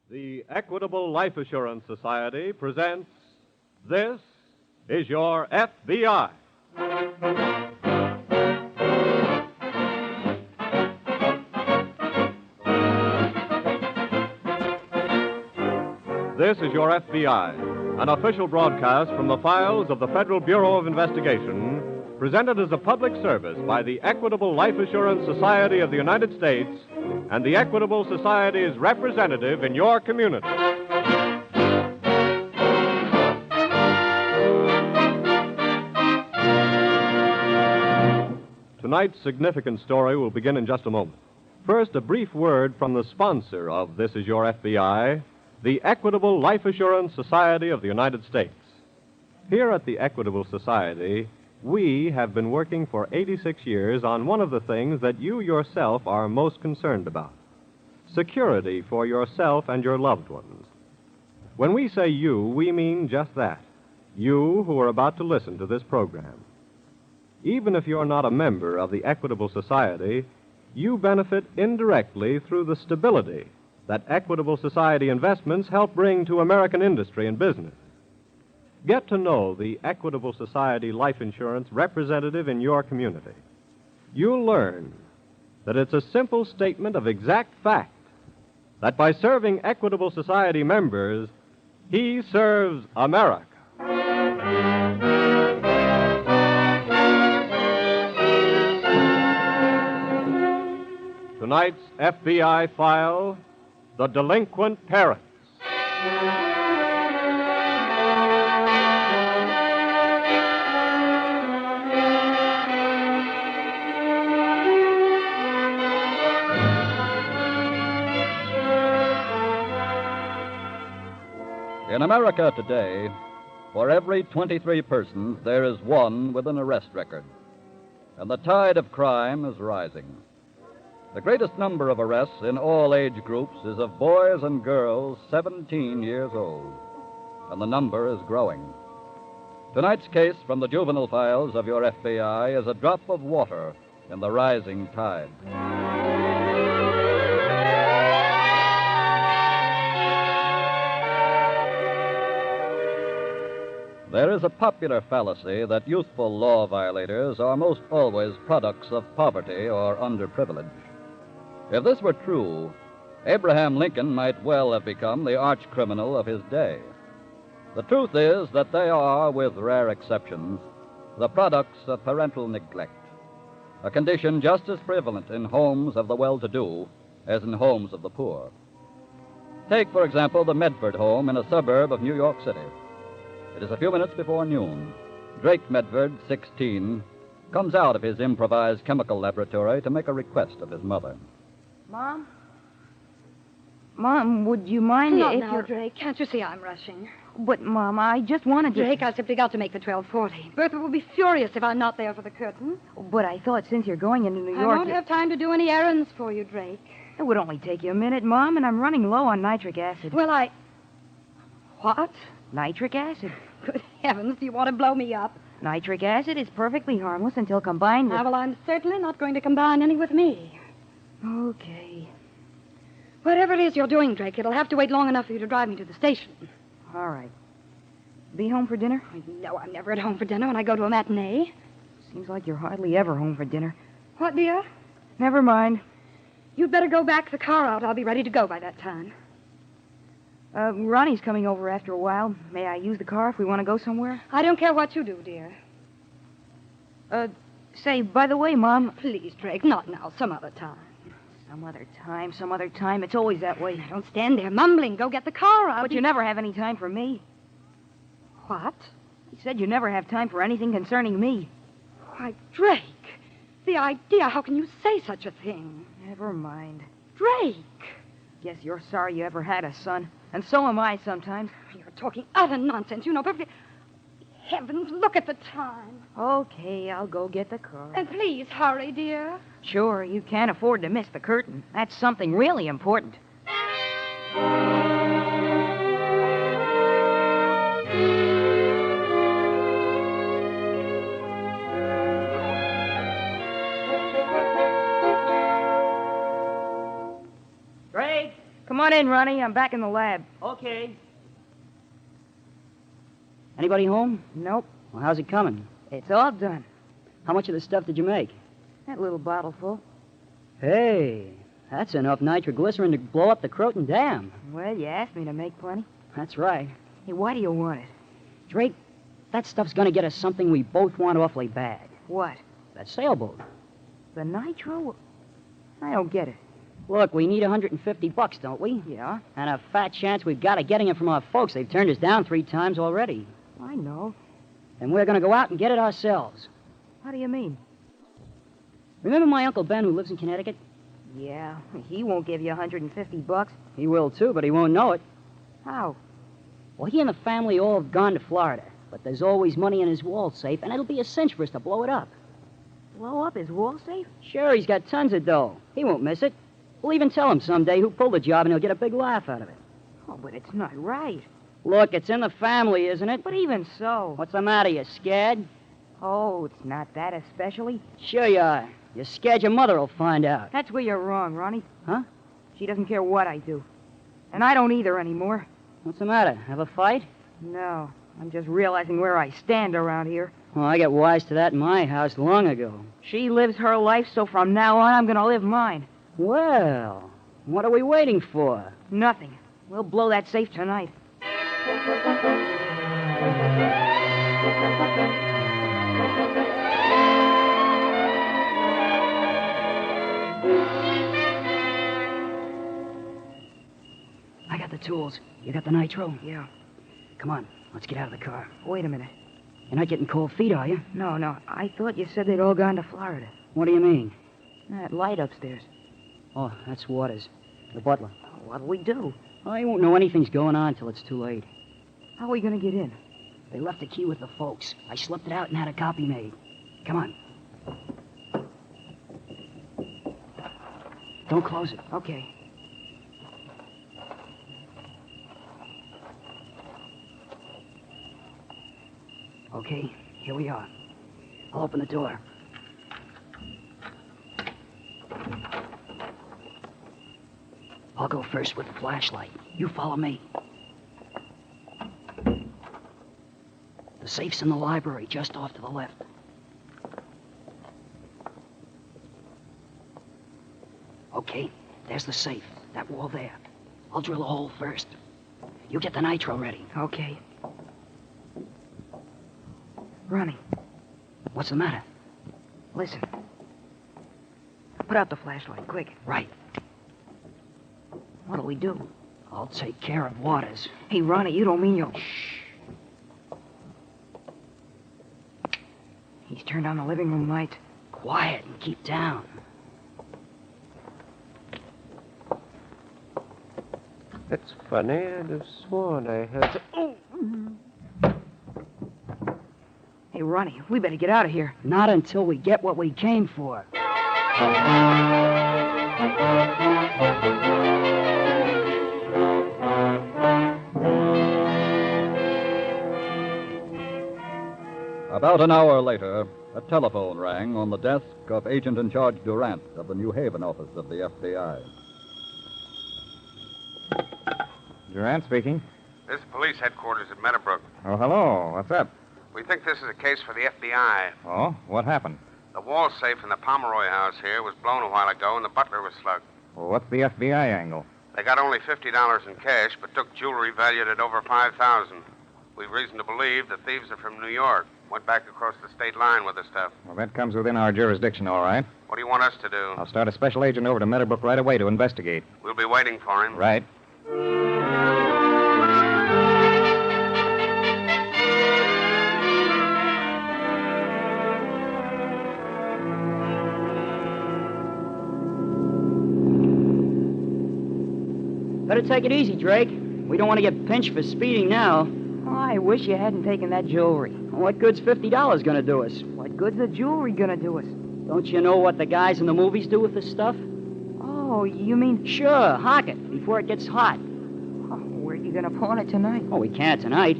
The Equitable Life Assurance Society presents This is Your FBI. This is Your FBI, an official broadcast from the files of the Federal Bureau of Investigation, presented as a public service by the Equitable Life Assurance Society of the United States and the Equitable Society's representative in your community. Tonight's significant story will begin in just a moment. First, a brief word from the sponsor of This Is Your FBI, the Equitable Life Assurance Society of the United States. Here at the Equitable Society, we have been working for 86 years on one of the things that you yourself are most concerned about: security for yourself and your loved ones. When we say you, we mean just that. You who are about to listen to this program. Even if you're not a member of the Equitable Society, you benefit indirectly through the stability that Equitable Society investments help bring to American industry and business. Get to know the Equitable Society life insurance representative in your community. You'll learn that it's a simple statement of exact fact that by serving Equitable Society members, he serves America. Tonight's FBI file, The Delinquent Parents. In America today, for every 23 persons, there is one with an arrest record. And the tide of crime is rising. The greatest number of arrests in all age groups is of boys and girls 17 years old. And the number is growing. Tonight's case from the juvenile files of your FBI is a drop of water in the rising tide. There is a popular fallacy that youthful law violators are most always products of poverty or underprivilege. If this were true, Abraham Lincoln might well have become the arch-criminal of his day. The truth is that they are, with rare exceptions, the products of parental neglect, a condition just as prevalent in homes of the well-to-do as in homes of the poor. Take, for example, the Medford home in a suburb of New York City. It is a few minutes before noon. Drake Medford, 16, comes out of his improvised chemical laboratory to make a request of his mother. Mom? Mom, would you mind Not if now, you're... Drake. Can't you see I'm rushing? But, Mom, I just wanted to... Drake, I simply got to make the 12:40. Bertha will be furious if I'm not there for the curtain. But I thought since you're going into New I York... won't have time to do any errands for you, Drake. It would only take you a minute, Mom, and I'm running low on nitric acid. Well, What? Nitric acid. Good heavens, do you want to blow me up? Nitric acid is perfectly harmless until combined with... Well, I'm certainly not going to combine any with me. Okay. Whatever it is you're doing, Drake, it'll have to wait long enough for you to drive me to the station. All right. Be home for dinner? No, I'm never at home for dinner when I go to a matinee. Seems like you're hardly ever home for dinner. What, dear? Never mind. You'd better go back the car out. I'll be ready to go by that time. Ronnie's coming over after a while. May I use the car if we want to go somewhere? I don't care what you do, dear. Say, by the way, Mom... Please, Drake, not now. Some other time. Some other time. It's always that way. Don't stand there mumbling. Go get the car out. But you never have any time for me. What? You said you never have time for anything concerning me. Why, Drake, the idea. How can you say such a thing? Never mind. Drake! Guess you're sorry you ever had a son. And so am I sometimes. You're talking utter nonsense. You know perfectly... Heavens, look at the time. Okay, I'll go get the car. And please hurry, dear. Sure, you can't afford to miss the curtain. That's something really important. on in, Ronnie. I'm back in the lab. Okay. Anybody home? Nope. Well, how's it coming? It's all done. How much of the stuff did you make? That little bottle full. Hey, that's enough nitroglycerin to blow up the Croton Dam. Well, you asked me to make plenty. That's right. Hey, why do you want it? Drake, that stuff's gonna get us something we both want awfully bad. What? That sailboat. The nitro? I don't get it. Look, we need $150, don't we? Yeah, And a fat chance we've got of getting it from our folks. They've turned us down 3 times already. I know. And we're gonna go out and get it ourselves. How do you mean? Remember my Uncle Ben who lives in Connecticut? Yeah, he won't give you $150. He will too, but he won't know it. How? Well, he and the family all have gone to Florida. But there's always money in his wall safe, and it'll be a cinch for us to blow it up. Blow up his wall safe? Sure, he's got tons of dough. He won't miss it. We'll even tell him someday who pulled the job, and he'll get a big laugh out of it. Oh, but it's not right. Look, it's in the family, isn't it? But even so. What's the matter? You scared? Oh, it's not that especially. Sure you are. You're scared your mother will find out. That's where you're wrong, Ronnie. Huh? She doesn't care what I do. And I don't either anymore. What's the matter? Have a fight? No, I'm just realizing where I stand around here. Well, I got wise to that in my house long ago. She lives her life, so from now on, I'm going to live mine. Well, what are we waiting for? Nothing. We'll blow that safe tonight. I got the tools. You got the nitro? Yeah. Come on, let's get out of the car. Wait a minute. You're not getting cold feet, are you? No. I thought you said they'd all gone to Florida. What do you mean? That light upstairs. Oh, that's Waters, the butler. What'll we do? Oh, he won't know anything's going on till it's too late. How are we going to get in? They left the key with the folks. I slipped it out and had a copy made. Come on. Don't close it. Okay. Okay, here we are. I'll open the door. I'll go first with the flashlight. You follow me. The safe's in the library, just off to the left. Okay, there's the safe. That wall there. I'll drill a hole first. You get the nitro ready. Okay. Ronnie, What's the matter? listen. Put out the flashlight, quick. Right. What'll we do? I'll take care of Waters. Hey, Ronnie, you don't mean you'll... Shh. He's turned on the living room light. Quiet and keep down. That's funny. I'd have sworn I had... Hey, Ronnie, we better get out of here. Not until we get what we came for. About an hour later, a telephone rang on the desk of Agent in Charge Durant of the New Haven office of the FBI. Durant speaking. This is police headquarters at Meadowbrook. Oh, hello. What's up? We think this is a case for the FBI. Oh, what happened? The wall safe in the Pomeroy house here was blown a while ago and the butler was slugged. Well, what's the FBI angle? They got only $50 in cash, but took jewelry valued at over $5,000. We've reason to believe the thieves are from New York. Went back across the state line with the stuff. Well, that comes within our jurisdiction, all right. What do you want us to do? I'll start a special agent over to Meadowbrook right away to investigate. We'll be waiting for him. Right. Better take it easy, Drake. We don't want to get pinched for speeding now. Oh, I wish you hadn't taken that jewelry. What good's $50 gonna do us? What good's the jewelry gonna do us? Don't you know what the guys in the movies do with this stuff? Oh, you mean... Sure, hock it before it gets hot. Oh, where are you gonna pawn it tonight? Oh, we can't tonight.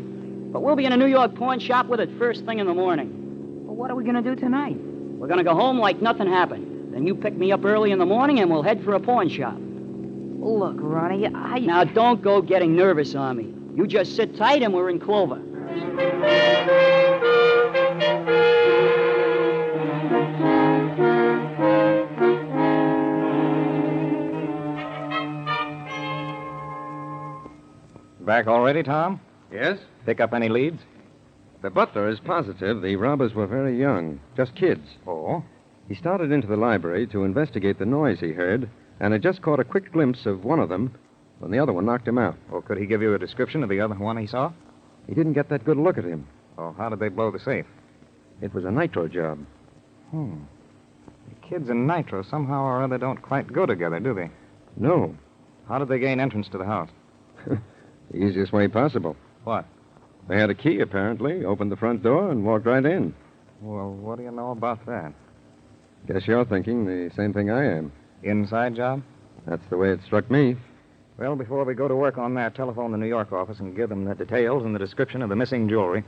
But we'll be in a New York pawn shop with it first thing in the morning. Well, what are we gonna do tonight? We're gonna go home like nothing happened. Then you pick me up early in the morning and we'll head for a pawn shop. Look, Ronnie, Now, don't go getting nervous on me. You just sit tight and we're in clover. Back already, Tom? Yes? Pick up any leads? The butler is positive the robbers were very young, just kids. Oh? He started into the library to investigate the noise he heard, and had just caught a quick glimpse of one of them when the other one knocked him out. Or could he give you a description of the other one he saw? He didn't get that good look at him. Oh, how did they blow the safe? It was a nitro job. The kids and Nitro somehow or other don't quite go together, do they? No. How did they gain entrance to the house? The easiest way possible. What? They had a key, apparently, opened the front door, and walked right in. Well, what do you know about that? Guess you're thinking the same thing I am. Inside job? That's the way it struck me. Well, before we go to work on that, telephone the New York office and give them the details and the description of the missing jewelry.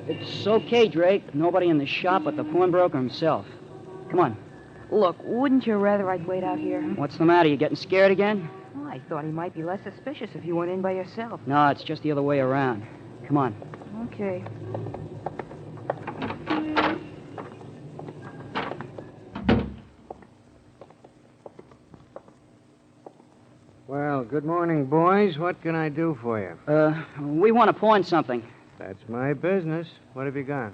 It's okay, Drake. Nobody in the shop but the pawnbroker himself. Come on. Look, wouldn't you rather I'd wait out here? What's the matter? You getting scared again? Well, I thought he might be less suspicious if you went in by yourself. No, it's just the other way around. Come on. Okay. Well, good morning, boys. What can I do for you? We want to pawn something. That's my business. What have you got?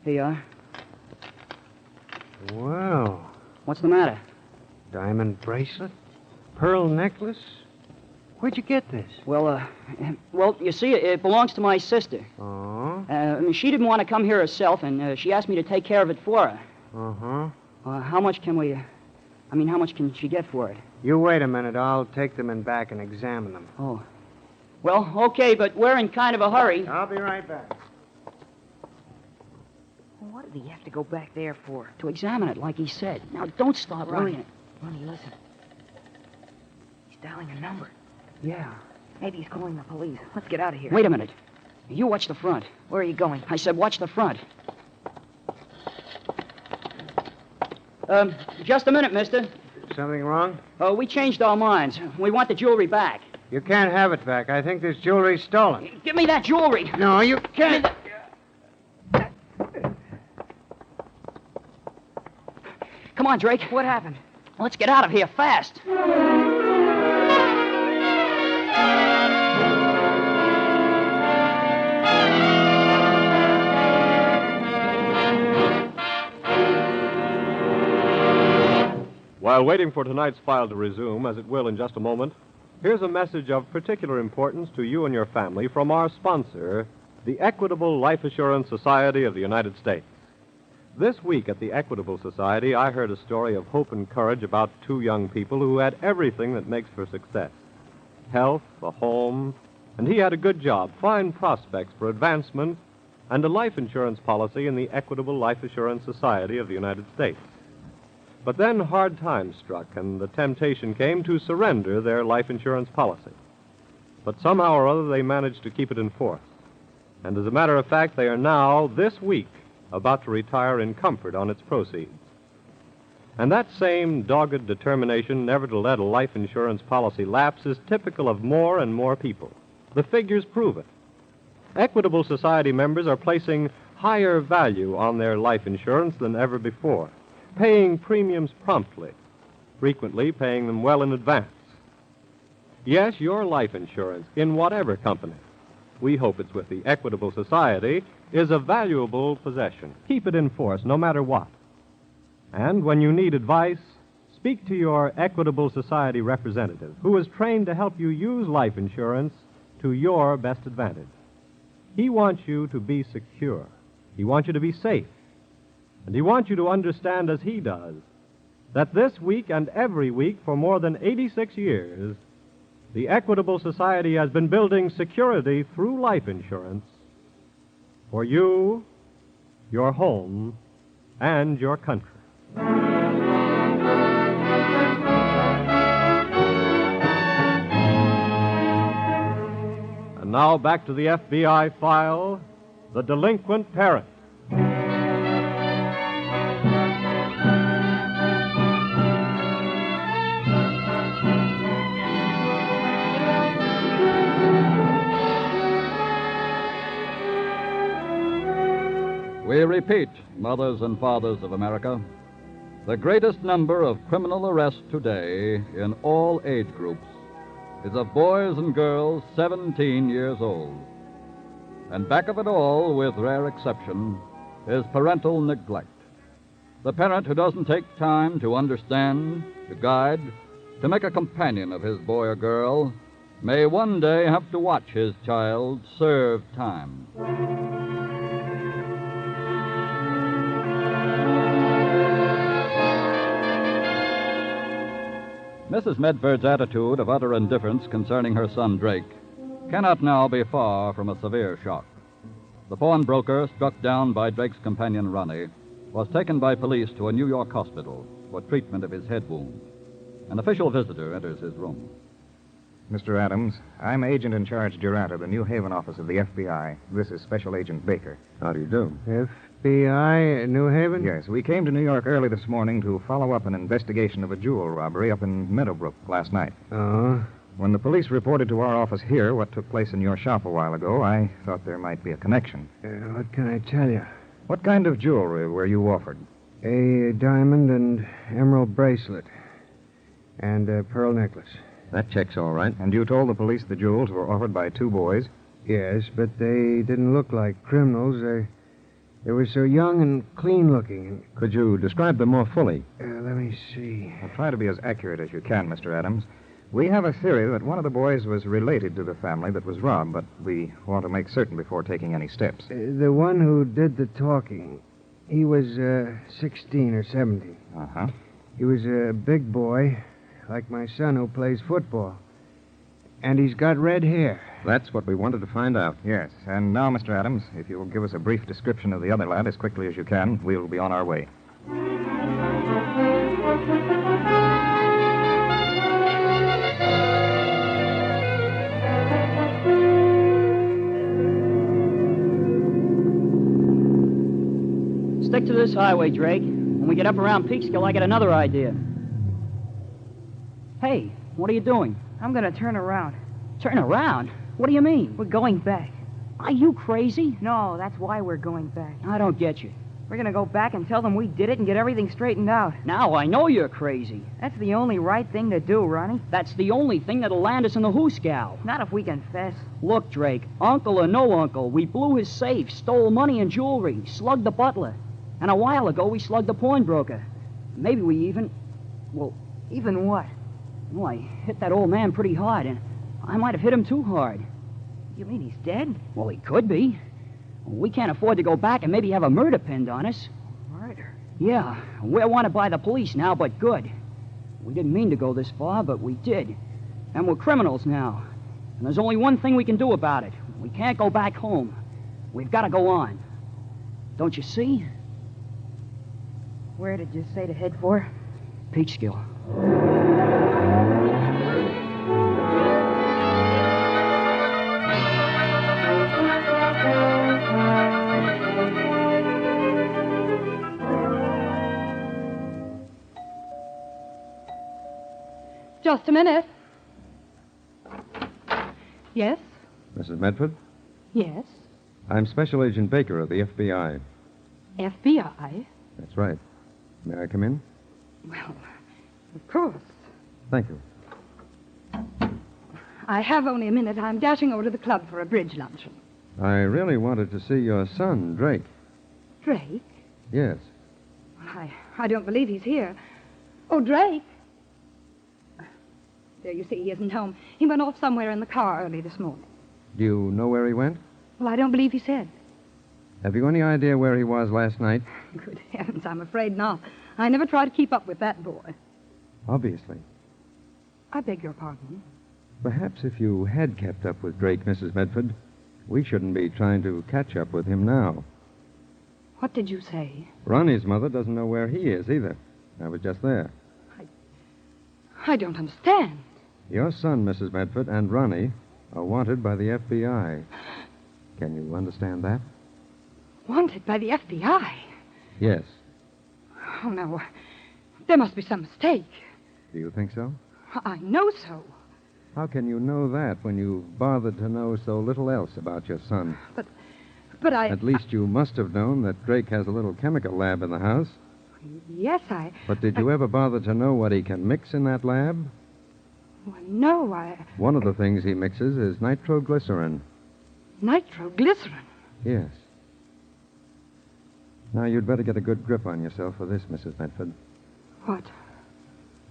Here you are. Well, What's the matter? diamond bracelet? Pearl necklace? Where'd you get this? Well, you see, it belongs to my sister. Oh? She didn't want to come here herself, and she asked me to take care of it for her. Uh-huh. How much can she get for it? You wait a minute. I'll take them in back and examine them. Oh. Well, okay, but we're in kind of a hurry. I'll be right back. What did he have to go back there for? To examine it, like he said. Now, don't start worrying it. Ronnie, listen. He's dialing a number. Yeah. Maybe he's calling the police. Let's get out of here. Wait a minute. You watch the front. Where are you going? I said watch the front. Just a minute, mister. Something wrong? We changed our minds. We want the jewelry back. You can't have it back. I think this jewelry's stolen. Give me that jewelry. No, you can't. Come on, Drake. What happened? Let's get out of here fast. While waiting for tonight's file to resume, as it will in just a moment, here's a message of particular importance to you and your family from our sponsor, the Equitable Life Assurance Society of the United States. This week at the Equitable Society, I heard a story of hope and courage about two young people who had everything that makes for success. Health, a home, and he had a good job, fine prospects for advancement, and a life insurance policy in the Equitable Life Assurance Society of the United States. But then hard times struck, and the temptation came to surrender their life insurance policy. But somehow or other, they managed to keep it in force. And as a matter of fact, they are now, this week, about to retire in comfort on its proceeds. And that same dogged determination never to let a life insurance policy lapse is typical of more and more people. The figures prove it. Equitable Society members are placing higher value on their life insurance than ever before, paying premiums promptly, frequently paying them well in advance. Yes, your life insurance, in whatever company, we hope it's with the Equitable Society, is a valuable possession. Keep it in force no matter what. And when you need advice, speak to your Equitable Society representative, who is trained to help you use life insurance to your best advantage. He wants you to be secure. He wants you to be safe. And he wants you to understand, as he does, that this week and every week for more than 86 years, the Equitable Society has been building security through life insurance for you, your home, and your country. Now back to the FBI file, The Delinquent Parent. We repeat, mothers and fathers of America, the greatest number of criminal arrests today in all age groups is of boys and girls 17 years old. And back of it all, with rare exception, is parental neglect. The parent who doesn't take time to understand, to guide, to make a companion of his boy or girl may one day have to watch his child serve time. Mrs. Medford's attitude of utter indifference concerning her son Drake cannot now be far from a severe shock. The pawnbroker, struck down by Drake's companion Ronnie, was taken by police to a New York hospital for treatment of his head wound. An official visitor enters his room. Mr. Adams, I'm agent in charge Jurata, the New Haven office of the FBI. This is Special Agent Baker. How do you do? FBI, New Haven? Yes, we came to New York early this morning to follow up an investigation of a jewel robbery up in Meadowbrook last night. Oh? When the police reported to our office here what took place in your shop a while ago, I thought there might be a connection. What can I tell you? What kind of jewelry were you offered? A diamond and emerald bracelet. And a pearl necklace. That checks all right. And you told the police the jewels were offered by two boys? Yes, but they didn't look like criminals. They were so young and clean-looking. Could you describe them more fully? Let me see. Now, try to be as accurate as you can, Mr. Adams. We have a theory that one of the boys was related to the family that was robbed, but we want to make certain before taking any steps. The one who did the talking, he was 16 or 17. Uh-huh. He was a big boy, like my son who plays football. And he's got red hair. That's what we wanted to find out. Yes, and now, Mr. Adams, if you will give us a brief description of the other lad as quickly as you can, we'll be on our way. Stick to this highway, Drake. When we get up around Peekskill, I get another idea. Hey, what are you doing? I'm gonna turn around. Turn around? What do you mean? We're going back. Are you crazy? No, that's why we're going back. I don't get you. We're gonna go back and tell them we did it and get everything straightened out. Now I know you're crazy. That's the only right thing to do, Ronnie. That's the only thing that'll land us in the hoosegow. Not if we confess. Look, Drake, uncle or no uncle, we blew his safe, stole money and jewelry, slugged the butler. And a while ago, we slugged the pawnbroker. Maybe we even... Well, even what? Well, I hit that old man pretty hard, and I might have hit him too hard. You mean he's dead? Well, he could be. We can't afford to go back and maybe have a murder pinned on us. Murder? Yeah, we're wanted by the police now, but good. We didn't mean to go this far, but we did. And we're criminals now. And there's only one thing we can do about it. We can't go back home. We've got to go on. Don't you see? Where did you say to head for? Peekskill. Just a minute. Yes? Mrs. Medford? Yes. I'm Special Agent Baker of the FBI. FBI? That's right. May I come in? Well, of course. Thank you. I have only a minute. I'm dashing over to the club for a bridge luncheon. I really wanted to see your son, Drake. Drake? Yes. I don't believe he's here. Oh, Drake. There, you see, he isn't home. He went off somewhere in the car early this morning. Do you know where he went? Well, I don't believe he said. Have you any idea where he was last night? Good heavens, I'm afraid not. I never try to keep up with that boy. Obviously. I beg your pardon. Perhaps if you had kept up with Drake, Mrs. Medford, we shouldn't be trying to catch up with him now. What did you say? Ronnie's mother doesn't know where he is either. I was just there. I don't understand. Your son, Mrs. Medford, and Ronnie are wanted by the FBI. Can you understand that? Wanted by the FBI? Yes. Oh, no. There must be some mistake. Do you think so? I know so. How can you know that when you've bothered to know so little else about your son? But I... At least you must have known that Drake has a little chemical lab in the house. Yes, I... But did you ever bother to know what he can mix in that lab? Well, no, I... One of the things he mixes is nitroglycerin. Nitroglycerin? Yes. Now, you'd better get a good grip on yourself for this, Mrs. Medford. What?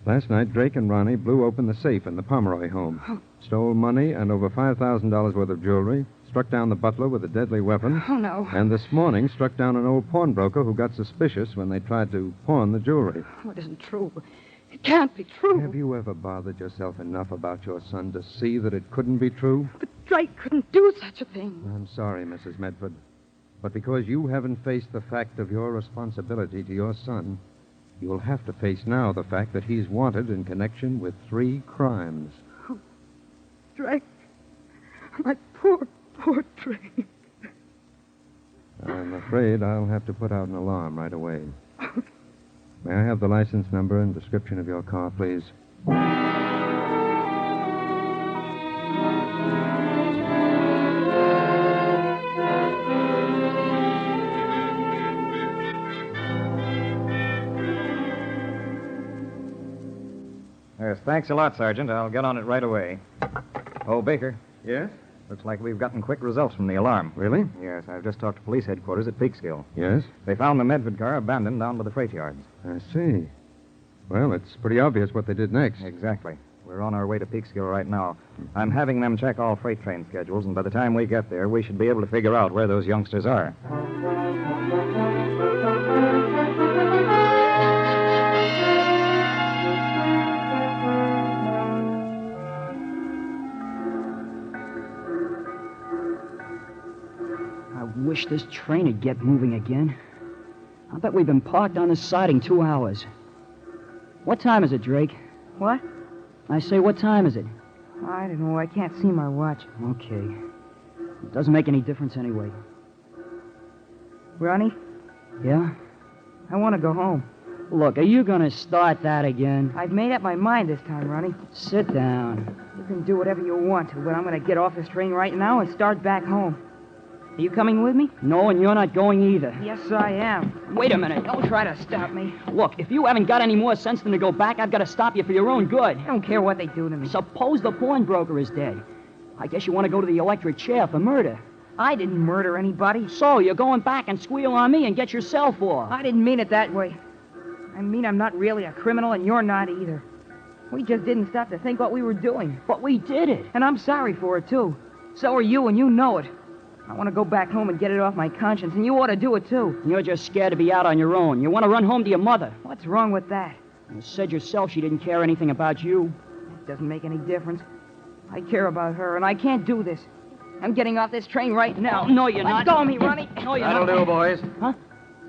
Last night, Drake and Ronnie blew open the safe in the Pomeroy home. Oh. Stole money and over $5,000 worth of jewelry, struck down the butler with a deadly weapon. Oh, no. And this morning struck down an old pawnbroker who got suspicious when they tried to pawn the jewelry. Oh, it isn't true. It can't be true. Have you ever bothered yourself enough about your son to see that it couldn't be true? But Drake couldn't do such a thing. I'm sorry, Mrs. Medford. But because you haven't faced the fact of your responsibility to your son, you'll have to face now the fact that he's wanted in connection with 3 crimes. Oh, Drake. My poor, poor Drake. I'm afraid I'll have to put out an alarm right away. May I have the license number and description of your car, please? Yes, thanks a lot, Sergeant. I'll get on it right away. Oh, Baker. Yes? Looks like we've gotten quick results from the alarm. Really? Yes, I've just talked to police headquarters at Peekskill. Yes? They found the Medford car abandoned down by the freight yards. I see. Well, it's pretty obvious what they did next. Exactly. We're on our way to Peekskill right now. I'm having them check all freight train schedules, and by the time we get there, we should be able to figure out where those youngsters are. I wish this train would get moving again. I bet we've been parked on this siding 2 hours. What time is it, Drake? What? I say, what time is it? I don't know. I can't see my watch. Okay. It doesn't make any difference anyway. Ronnie, Yeah? I want to go home. Look, are you gonna start that again? I've made up my mind this time, Ronnie. Sit down. You can do whatever you want to, but I'm going to get off this train right now and start back home. Are you coming with me? No, and you're not going either. Yes, I am. Wait a minute. Don't try to stop me. Look, if you haven't got any more sense than to go back, I've got to stop you for your own good. I don't care what they do to me. Suppose the pawnbroker is dead. I guess you want to go to the electric chair for murder. I didn't murder anybody. So, you're going back and squeal on me and get yourself off. I didn't mean it that way. I mean, I'm not really a criminal, and you're not either. We just didn't stop to think what we were doing. But we did it. And I'm sorry for it, too. So are you, and you know it. I want to go back home and get it off my conscience, and you ought to do it, too. You're just scared to be out on your own. You want to run home to your mother. What's wrong with that? You said yourself she didn't care anything about you. It doesn't make any difference. I care about her, and I can't do this. I'm getting off this train right now. Oh, no, you're Let not. go of me, Ronnie. No, you're That'll not. do, boys. Huh?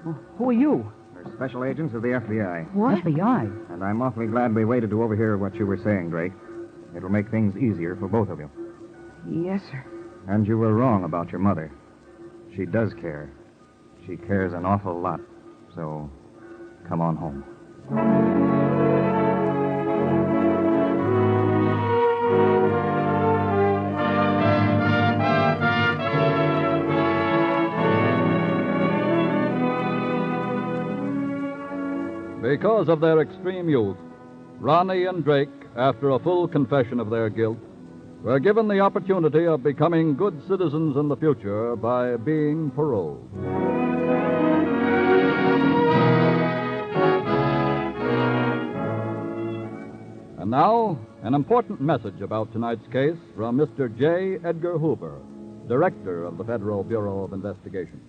Well, who are you? We're special agents of the FBI. What? FBI. And I'm awfully glad we waited to overhear what you were saying, Drake. It'll make things easier for both of you. Yes, sir. And you were wrong about your mother. She does care. She cares an awful lot. So, come on home. Because of their extreme youth, Ronnie and Drake, after a full confession of their guilt, were given the opportunity of becoming good citizens in the future by being paroled. And now, an important message about tonight's case from Mr. J. Edgar Hoover, Director of the Federal Bureau of Investigation.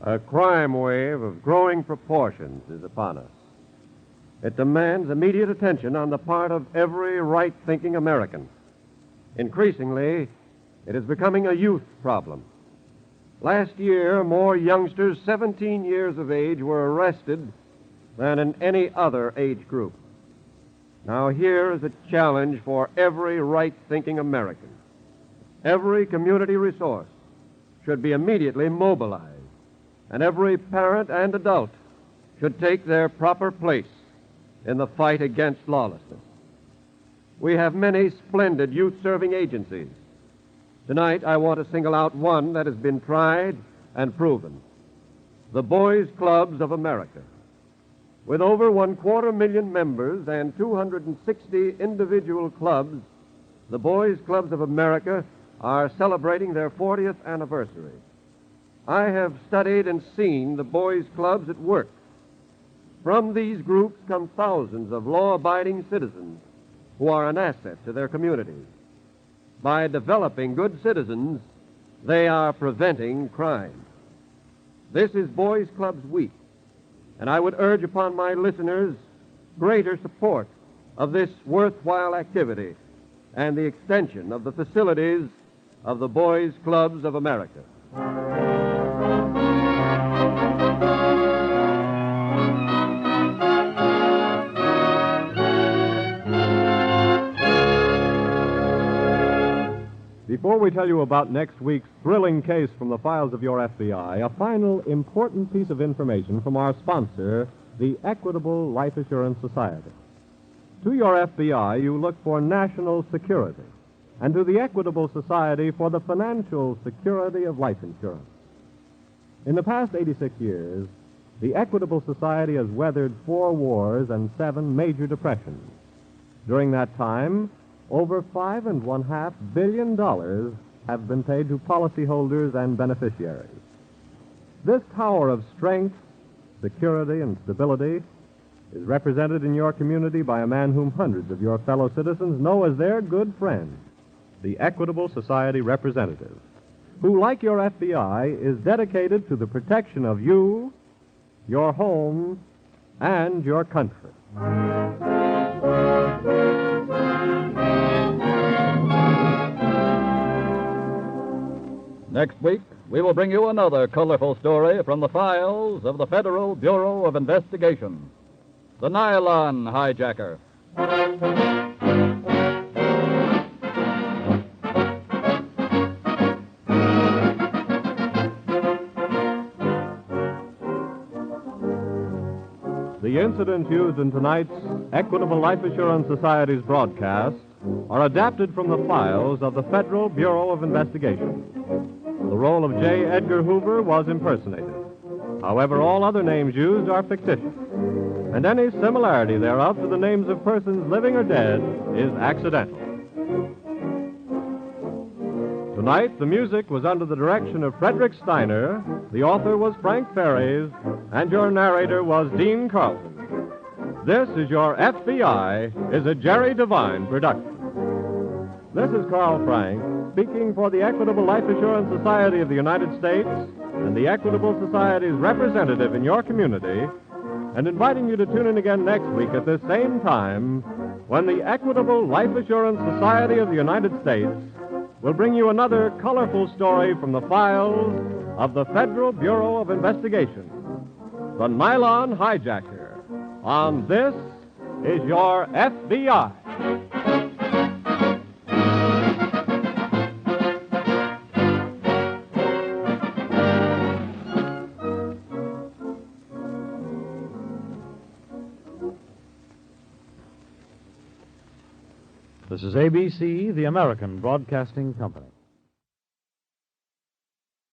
A crime wave of growing proportions is upon us. It demands immediate attention on the part of every right-thinking American. Increasingly, it is becoming a youth problem. Last year, more youngsters 17 years of age were arrested than in any other age group. Now, here is a challenge for every right-thinking American. every community resource should be immediately mobilized, and every parent and adult should take their proper place in the fight against lawlessness. We have many splendid youth-serving agencies. Tonight, I want to single out one that has been tried and proven: the Boys Clubs of America. With over 250,000 members and 260 individual clubs, the Boys Clubs of America are celebrating their 40th anniversary. I have studied and seen the Boys Clubs at work. From these groups come thousands of law-abiding citizens who are an asset to their communities. By developing good citizens, they are preventing crime. This is Boys Clubs Week, and I would urge upon my listeners greater support of this worthwhile activity and the extension of the facilities of the Boys Clubs of America. Before we tell you about next week's thrilling case from the files of your FBI, a final important piece of information from our sponsor, the Equitable Life Assurance Society. To your FBI, you look for national security, and to the Equitable Society for the financial security of life insurance. In the past 86 years, the Equitable Society has weathered 4 wars and 7 major depressions. During that time, over $5.5 billion have been paid to policyholders and beneficiaries. This tower of strength, security, and stability is represented in your community by a man whom hundreds of your fellow citizens know as their good friend, the Equitable Society representative, who, like your FBI, is dedicated to the protection of you, your home, and your country. Next week, we will bring you another colorful story from the files of the Federal Bureau of Investigation, the Nylon Hijacker. The incidents used in tonight's Equitable Life Assurance Society's broadcast are adapted from the files of the Federal Bureau of Investigation. The role of J. Edgar Hoover was impersonated. However, all other names used are fictitious, and any similarity thereof to the names of persons living or dead is accidental. Tonight, the music was under the direction of Frederick Steiner, the author was Frank Ferries, and your narrator was Dean Carlton. This is Your FBI is a Jerry Devine production. This is Carl Frank, speaking for the Equitable Life Assurance Society of the United States and the Equitable Society's representative in your community, and inviting you to tune in again next week at this same time when the Equitable Life Assurance Society of the United States will bring you another colorful story from the files of the Federal Bureau of Investigation, the Nylon Hijacker, on This is Your FBI. This is ABC, the American Broadcasting Company.